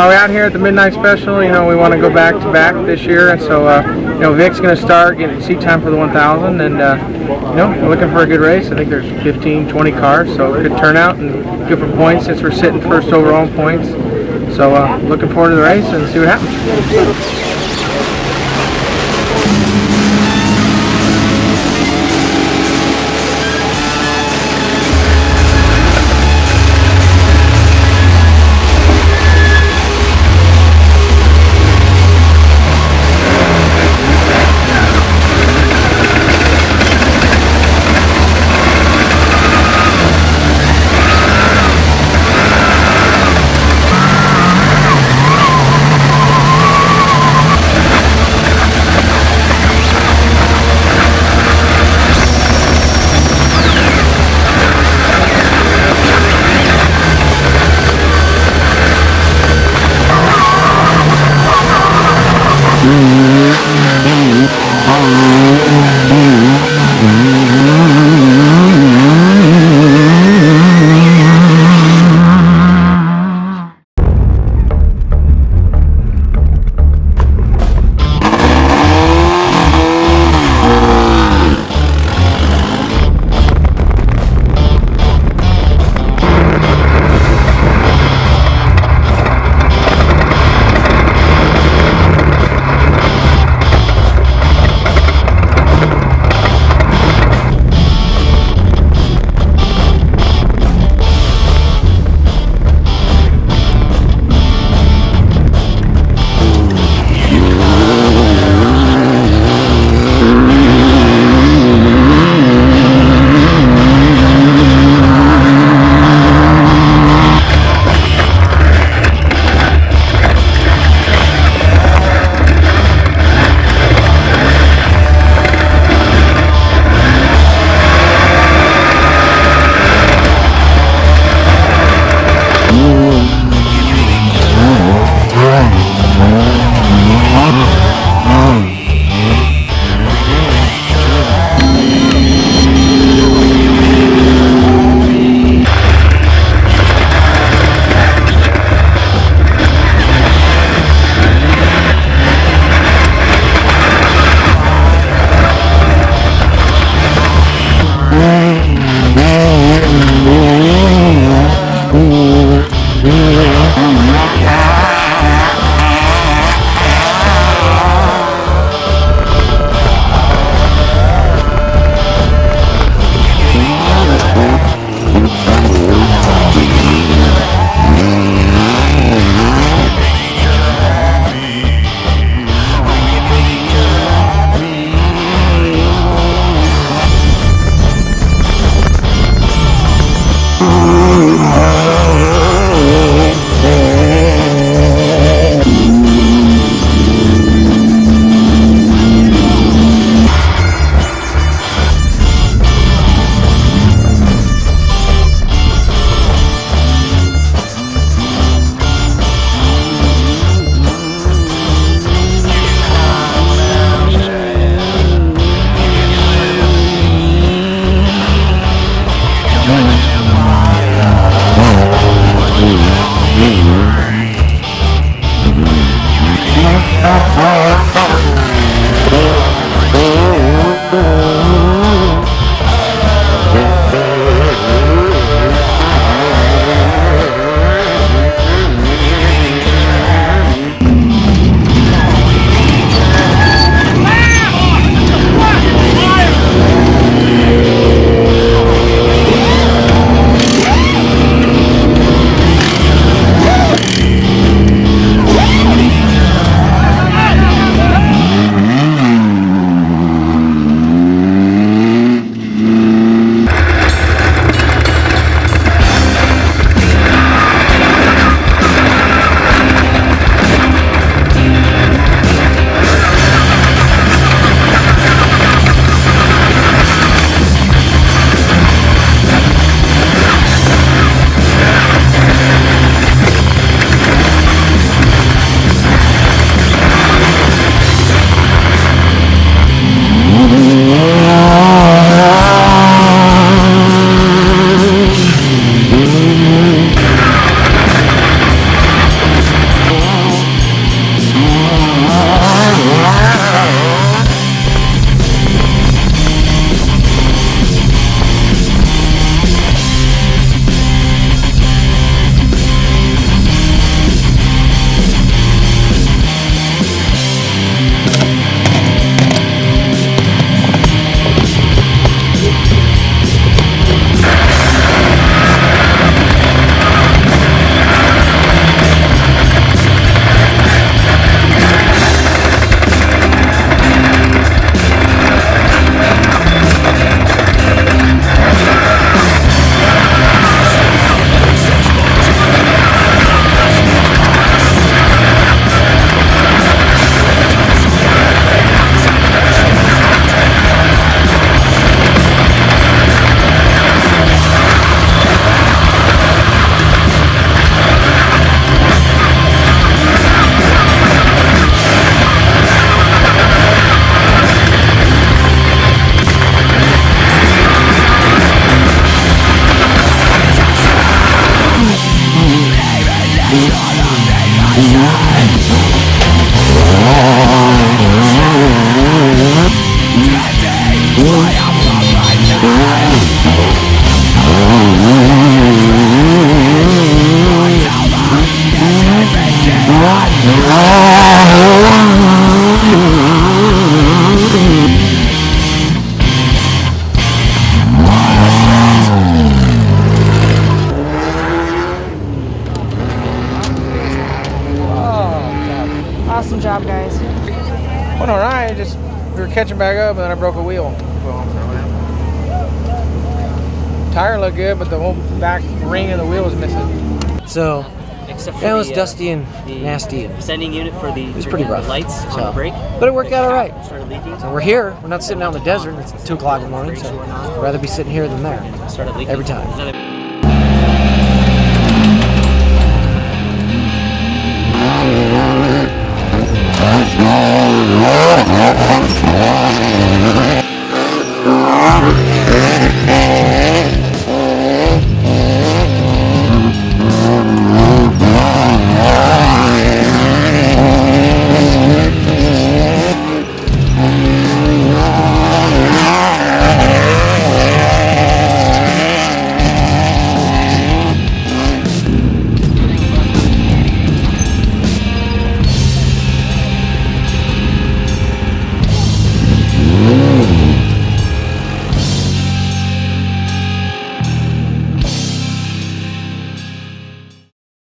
We're out here at the Midnight Special. You know, we want to go back to back this year, and so you know, Vic's going to start getting seat time for the 1000, and you know, we're looking for a good race. I think there's 15, 20 cars, so good turnout and good for points since we're sitting first overall in points. So looking forward to the race and see what happens. Awesome job, guys. Went all right. Just we were catching back up, and then I broke a wheel. Tire looked good, but the whole back ring of the wheel was missing. So Except for that was the, dusty and the nasty. sending unit for the It was pretty rough. lights on So, the brake. but it worked out all right. Started leaking. So we're here. We're not sitting out in the desert. It's 2 o'clock in the morning, so I'd rather be sitting here than there. Started leaking. Every time. Another